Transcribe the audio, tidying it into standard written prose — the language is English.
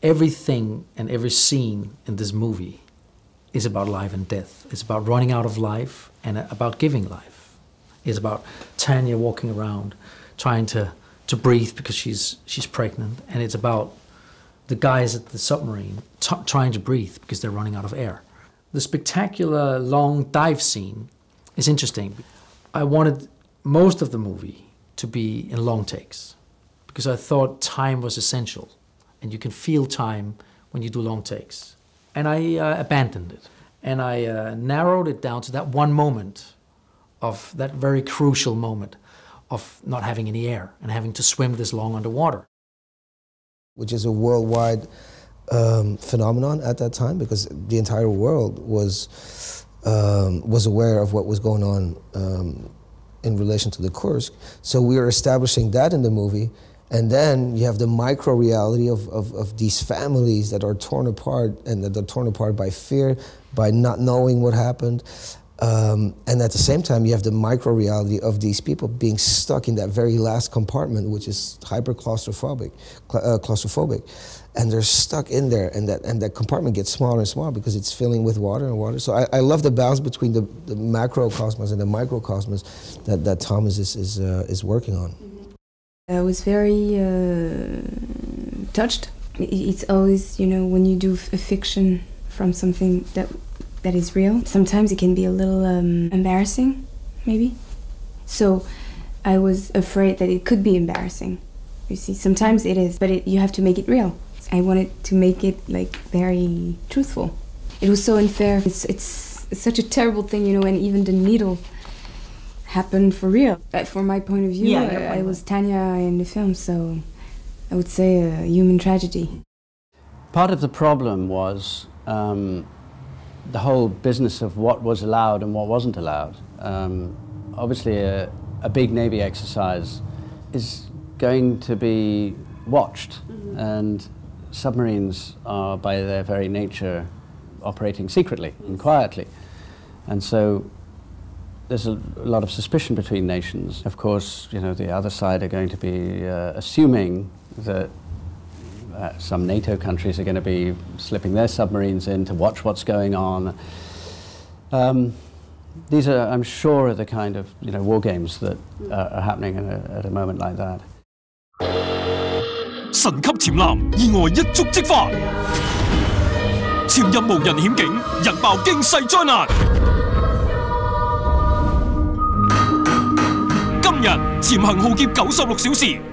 everything and every scene in this movie is about life and death. It's about running out of life and about giving life. It's about Tanya walking around trying to breathe because she's pregnant, and it's about the guys at the submarine trying to breathe because they're running out of air. The spectacular long dive scene is interesting. I wanted most of the movie to be in long takes because I thought time was essential, and you can feel time when you do long takes. And I abandoned it, and I narrowed it down to that one moment, of that very crucial moment of not having any air and having to swim this long underwater. Which is a worldwide phenomenon at that time, because the entire world was aware of what was going on in relation to the Kursk. So we are establishing that in the movie, and then you have the micro reality of these families that are torn apart, and that are torn apart by fear, by not knowing what happened. And at the same time, you have the micro reality of these people being stuck in that very last compartment, which is hyper claustrophobic, and they're stuck in there, and that compartment gets smaller and smaller because it's filling with water and water. So I love the balance between the macrocosmos and the microcosmos that Thomas is working on. I was very touched. It's always, when you do a fiction from something that is real, sometimes it can be a little embarrassing, maybe. So I was afraid that it could be embarrassing. You see, sometimes it is, but you have to make it real. I wanted to make it very truthful. It was so unfair. It's such a terrible thing, and even the needle happened for real. From my point of view, I was Tanya in the film, so I would say a human tragedy. Part of the problem was the whole business of what was allowed and what wasn't allowed. Obviously, a big Navy exercise is going to be watched, and submarines are, by their very nature, operating secretly and quietly. And so there's a lot of suspicion between nations. Of course, the other side are going to be assuming that some NATO countries are going to be slipping their submarines in to watch what's going on. These are, I'm sure, the kind of war games that are happening at a moment like that. 神級潛艦意外一觸即發，潛入無人險境，引爆驚世災難。今日潛行浩劫96小時。